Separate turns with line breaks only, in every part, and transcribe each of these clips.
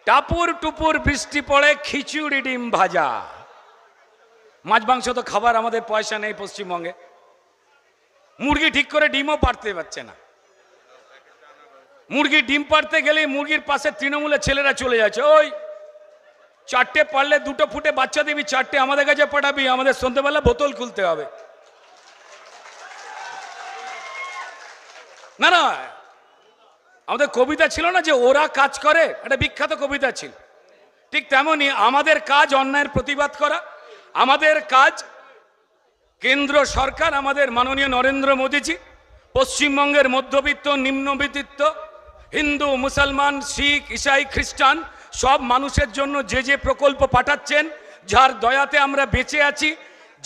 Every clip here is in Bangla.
টাপুর টুপুর বৃষ্টি পড়ে খিচুড়ি ডিম ভাজা। মাছ মাংস তো খাবার আমাদের পয়সা নেই পশ্চিমবঙ্গে। মুরগি ঠিক করে ডিমও পারতে পারছে না। মুরগি ডিম পারতে গেলে মুরগির পাশে তৃণমূলের ছেলেরা চলে যাচ্ছে, ওই 4টে পারলে 2টো ফুটে বাচ্চা দিবি, 4টে আমাদের কাছে পাঠাবি, আমাদের সন্ধ্যেবেলা বোতল খুলতে হবে। না না, আমাদের কবিতা ছিল না যে ওরা কাজ করে, একটা বিখ্যাত কবিতা ছিল। ঠিক তেমনি আমাদের কাজ অন্যায়ের প্রতিবাদ করা। আমাদের কাজ কেন্দ্র সরকার, আমাদের মাননীয় নরেন্দ্র মোদীজি পশ্চিমবঙ্গের মধ্যবিত্ত, নিম্নবিত্ত, হিন্দু, মুসলমান, শিখ, ইসাই, খ্রিস্টান সব মানুষের জন্য যে যে প্রকল্প পাঠাচ্ছেন, যার দয়াতে আমরা বেঁচে আছি,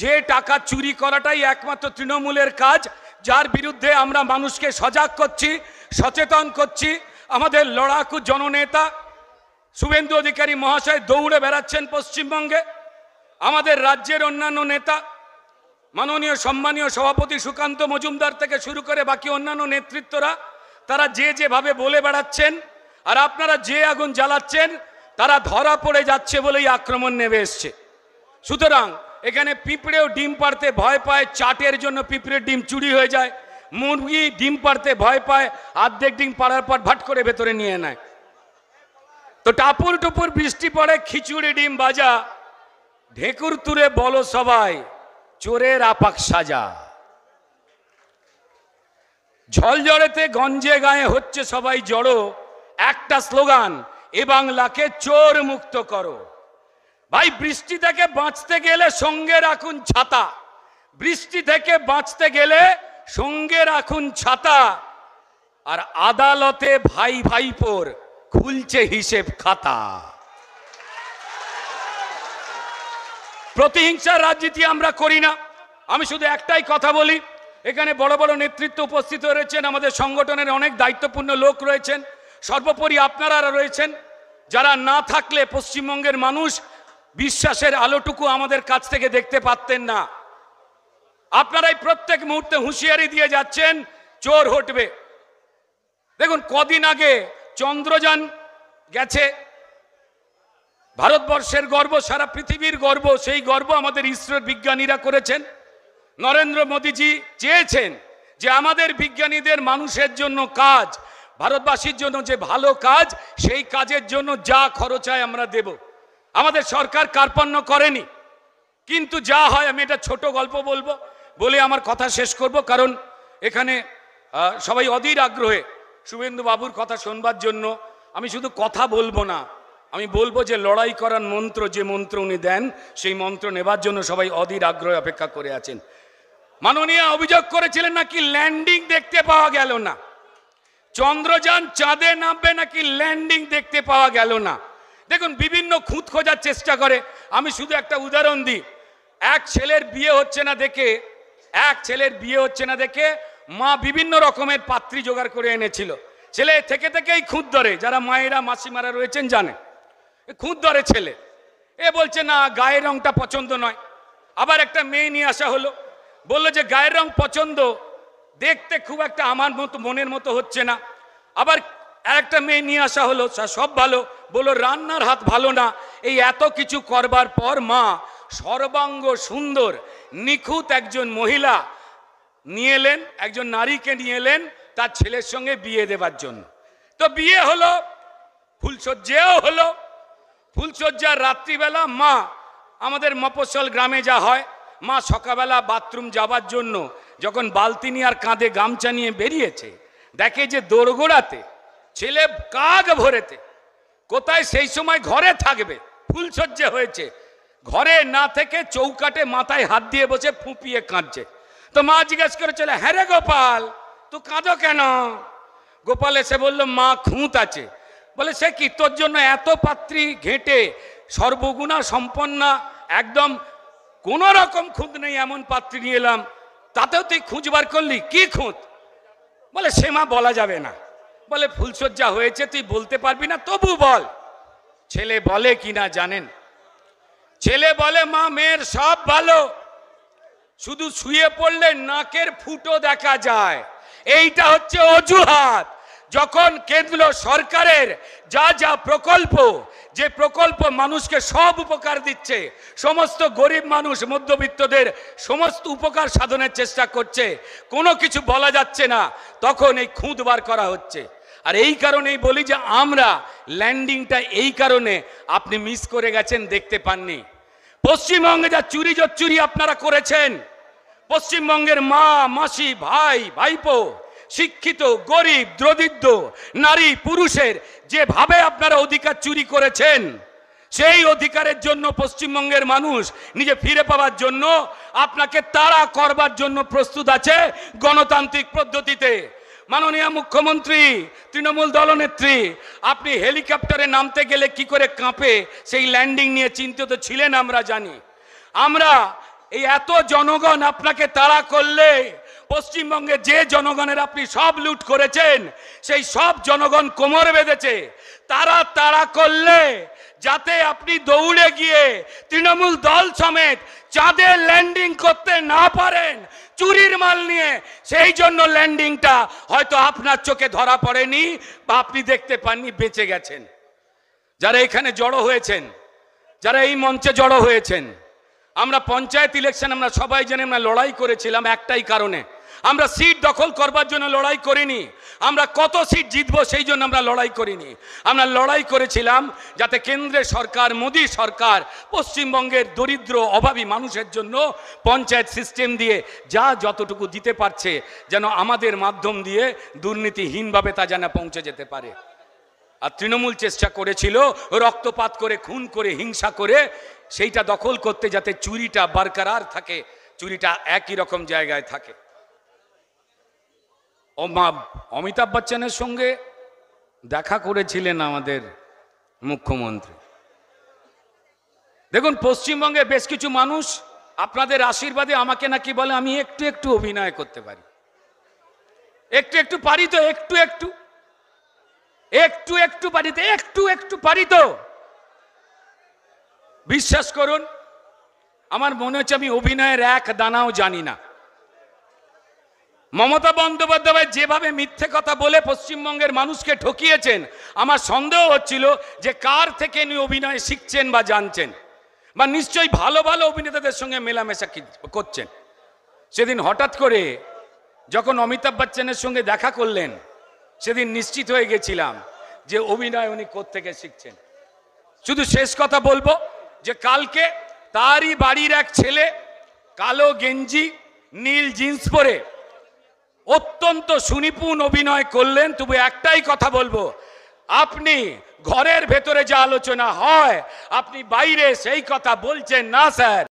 যে টাকা চুরি করাটাই একমাত্র তৃণমূলের কাজ, যার বিরুদ্ধে আমরা মানুষকে সজাগ করছি, সচেতন করছি। আমাদের লড়াকু জননেতা শুভেন্দু অধিকারী মহাশয় দৌড়ে বেড়াচ্ছেন পশ্চিমবঙ্গে। আমাদের রাজ্যের অন্যান্য নেতা মাননীয় সম্মানীয় সভাপতি সুকান্ত মজুমদার থেকে শুরু করে বাকি অন্যান্য নেতৃত্বরা, তারা যে যেভাবে বলে বেড়াচ্ছেন, আর আপনারা যে আগুন জ্বালাচ্ছেন তারা ধরা পড়ে যাচ্ছে বলেই আক্রমণ নেমে এসছে। সুতরাং এখানে পিঁপড়েও ডিম পাড়তে ভয় পায়, চাটের জন্য পিঁপড়ের ডিম চুরি হয়ে যায়। মুরগি ডিম পাড়তে ভয় পায়, অর্ধেক ডিম পাড়ার পর ভাট করে ভেতরে নিয়ে নেয়। তো টাপুর টুপুর বৃষ্টি পড়ে খিচুড়ি ডিম ভাজা, ঢেকুর তুলে বলো সবাই চোরের আপাক সাজা। ঝলঝড়েতে গঞ্জে গায়ে হচ্ছে সবাই জড়ো, একটা স্লোগান, এ বাংলাকে চোর মুক্ত করো। ভাই, বৃষ্টি থেকে বাঁচতে গেলে সঙ্গে রাখুন ছাতা। বৃষ্টি থেকে বাঁচতে গেলে সঙ্গে রাখুন ছাতা। আর আদালতে ভাই ভাইপোর খুলছে হিসেব খাতা। প্রতিহিংসার রাজনীতি আমরা করি না। আমি শুধু একটাই কথা বলি, এখানে বড় বড় নেতৃত্ব উপস্থিত রয়েছেন, আমাদের সংগঠনের অনেক দায়িত্বপূর্ণ লোক রয়েছেন, সর্বোপরি আপনারা রয়েছেন, যারা না থাকলে পশ্চিমবঙ্গের মানুষ বিশ্বাসের আলোটুকু আমাদের কাছ থেকে দেখতে পারতেন না। আপনারাই প্রত্যেক মুহূর্তে হুঁশিয়ারি দিয়ে যাচ্ছেন চোর হটবে। দেখুন, কদিন আগে চন্দ্রযান গেছে, ভারতবর্ষের গর্ব, সারা পৃথিবীর গর্ব, সেই গর্ব আমাদের ইসরোর বিজ্ঞানীরা করেছেন। নরেন্দ্র মোদীজি চেয়েছেন যে আমাদের বিজ্ঞানীদের মানুষের জন্য কাজ, ভারতবাসীর জন্য যে ভালো কাজ, সেই কাজের জন্য যা খরচ হয় আমরা দেব। আমাদের সরকার কার্পণ্য করেনি, কিন্তু যা হয়, আমি এটা ছোট গল্প বলবো, বলে আমার কথা শেষ করব, কারণ এখানে সবাই অধীর আগ্রহে শুভেন্দু বাবুর কথা শুনবার জন্য। আমি শুধু কথা বলবো না, আমি বলবো যে লড়াই করার মন্ত্র, যে মন্ত্র উনি দেন, সেই মন্ত্র নেবার জন্য সবাই অধীর আগ্রহে অপেক্ষা করে আছেন। মাননীয় অভিযোগ করেছিলেন নাকি ল্যান্ডিং দেখতে পাওয়া গেল না, চন্দ্রযান চাঁদে নামবে নাকি ল্যান্ডিং দেখতে পাওয়া গেল না। দেখুন, বিভিন্ন খুঁত খোঁজার চেষ্টা করে। আমি শুধু একটা উদাহরণ দিই। এক ছেলের বিয়ে হচ্ছে না দেখে মা বিভিন্ন রকমের পাত্রী জোগাড় করে এনেছিল। ছেলে থেকে থেকেই খুঁত ধরে, যারা মায়েরা মাসিমারা রয়েছেন জানে, খুঁত ধরে ছেলে। এ বলছে না, গায়ের রংটা পছন্দ নয়। আবার একটা মেয়ে নিয়ে আসা হলো, বললো যে গায়ের রং পছন্দ, দেখতে খুব একটা আমার মতো মনের মতো হচ্ছে না। আবার একটা মেয়ে নিয়ে আসা হলো, সব ভালো, বললো রান্নার হাত ভালো না। এই এত কিছু করবার পর মা সর্বাঙ্গ সুন্দর নিখুঁত একজন মহিলা নিয়ে এলেন, একজন নারীকে নিয়ে এলেন তার ছেলের সঙ্গে বিয়ে দেবার জন্য। তো বিয়ে হলো, ফুলসজ্জাও হলো। ফুলসজ্জার রাত্রিবেলা মা, আমাদের মফস্বল গ্রামে যা হয়, মা সকালবেলা বাথরুম যাবার জন্য যখন বালতি নিয়ে আর কাঁধে গামছা নিয়ে বেরিয়েছে, দেখে যে দোরগোড়াতে ছেলে কাক ভরেতে। কোথায় সেই সময় ঘরে থাকবে, ফুলসজ্জা হয়েছে, ঘরে না থেকে চৌকাটে মাথায় হাত দিয়ে বসে ফুঁপিয়ে কাঁদছে। তো মা জিজ্ঞেস করেছিল, হ্যাঁ রে গোপাল, তুই কাঁদো কেন? গোপাল এসে বলল, মা খুঁত আছে। বলে, সে কি, তোর জন্য এত পাত্রী ঘেঁটে, সর্বগুণা সম্পন্না, একদম কোনো রকম খুঁত নেই এমন পাত্রী নিয়ে এলাম, তাতেও তুই খুঁজবার করলি, কি খুঁত? বলে, সে মা বলা যাবে না। বলে, ফুলসজ্জা হয়েছে, তুই বলতে পারবি না, তবু বল। ছেলে বলে কিনা জানেন? ছেলে বলে, মা মেয়ের সব ভালো, শুধু শুয়ে পড়লে নাকের ফুটো দেখা যায়, এইটা হচ্ছে অজুহাত। যখন কেন্দ্র সরকারের যা যা প্রকল্প, যে প্রকল্প মানুষকে সব উপকার দিচ্ছে, সমস্ত গরিব মানুষ মধ্যবিত্তদের সমস্ত উপকার সাধনের চেষ্টা করছে, কোনো কিছু বলা যাচ্ছে না, তখন এই খুঁত বার করা হচ্ছে। আর এই কারণেই বলি যে আমরা ল্যান্ডিংটা এই কারণে আপনি মিস করে গেছেন, দেখতে পাননি। পশ্চিমবঙ্গে যা চুরি আপনারা করেছেন, পশ্চিমবঙ্গের মা, মাসি, ভাই, ভাইপো, শিক্ষিত, গরিব, দরিদ্র, নারী, পুরুষের যেভাবে আপনারা অধিকার চুরি করেছেন, সেই অধিকারের জন্য পশ্চিমবঙ্গের মানুষ নিজে ফিরে পাওয়ার জন্য আপনাকে তাড়া করবার জন্য প্রস্তুত আছে গণতান্ত্রিক পদ্ধতিতে। মাননীয় মুখ্যমন্ত্রী, তৃণমূল দলনেত্রী, আপনি হেলিকপ্টারে নামতে গেলে কি করে কাঁপে, সেই ল্যান্ডিং নিয়ে চিন্তিত ছিলেন আমরা জানি। আমরা এই এত জনগণ আপনাকে তাড়া করলে, পশ্চিমবঙ্গে যে জনগণের আপনি সব লুট করেছেন, সেই সব জনগণ কোমর বেঁধেছে। তারা তাড়া করলে যাতে আপনি দৌড়ে গিয়ে তৃণমূল দল সমেত চাঁদে ল্যান্ডিং করতে না পারেন চুরির মাল নিয়ে, সেই জন্য ল্যান্ডিংটা হয়তো আপনার চোখে ধরা পড়েনি বা আপনি দেখতে পাননি, বেঁচে গেছেন। যারা এখানে জড়ো হয়েছেন, যারা এই মঞ্চে জড়ো হয়েছেন, আমরা পঞ্চায়েত ইলেকশন আমরা সবাই জানি আমরা লড়াই করেছিলাম একটাই কারণে, আমরা সিট দখল করবার জন্য লড়াই করিনি, আমরা কত সিট জিতবো সেই জন্য আমরা লড়াই করিনি। আমরা লড়াই করেছিলাম যাতে কেন্দ্রের সরকার, মোদী সরকার পশ্চিমবঙ্গের দরিদ্র অভাবী মানুষের জন্য পঞ্চায়েত সিস্টেম দিয়ে যা যতটুকু দিতে পারছে যেন আমাদের মাধ্যম দিয়ে দুর্নীতিহীনভাবে তা যেন পৌঁছে যেতে পারে। আর তৃণমূল চেষ্টা করেছিল রক্তপাত করে, খুন করে, হিংসা করে সেইটা দখল করতে, যাতে চুরিটা বরকরার থাকে, চুরিটা একই রকম জায়গায় থাকে। অমিতাভ বচ্চনের সঙ্গে দেখা করেছিলেন আমাদের মুখ্যমন্ত্রী। দেখুন, পশ্চিমবঙ্গে বেশ কিছু মানুষ আপনাদের আশীর্বাদে আমাকে নাকি বলে আমি একটু একটু অভিনয় করতে পারি, একটু একটু পারি তো, একটু একটু পারি তো, একটু পারি তো। বিশ্বাস করুন, আমার মনে হচ্ছে আমি অভিনয়ের এক দানাও জানি না। মমতা বন্দ্যোপাধ্যায় যেভাবে মিথ্যে কথা বলে পশ্চিমবঙ্গের মানুষকে ঠকিয়েছেন, আমার সন্দেহ হচ্ছিল যে কার থেকে উনি অভিনয় শিখছেন বা জানছেন, বা নিশ্চয়ই ভালো ভালো অভিনেতাদের সঙ্গে মেলামেশা করছেন। সেদিন হঠাৎ করে যখন অমিতাভ বচ্চনের সঙ্গে দেখা করলেন, সেদিন নিশ্চিত হয়ে গেছিলাম যে অভিনয় উনি কোত্থেকে শিখছেন। শুধু শেষ কথা বলবো যে কালকে তারই বাড়ির এক ছেলে কালো গেঞ্জি, নীল জিন্স পরে অত্যন্ত সুনিপুণ অভিনয় করলেন। তবু একটাই কথা বলবো, আপনি ঘরের ভেতরে যা আলোচনা হয় আপনি বাইরে সেই কথা বলছেন না স্যার।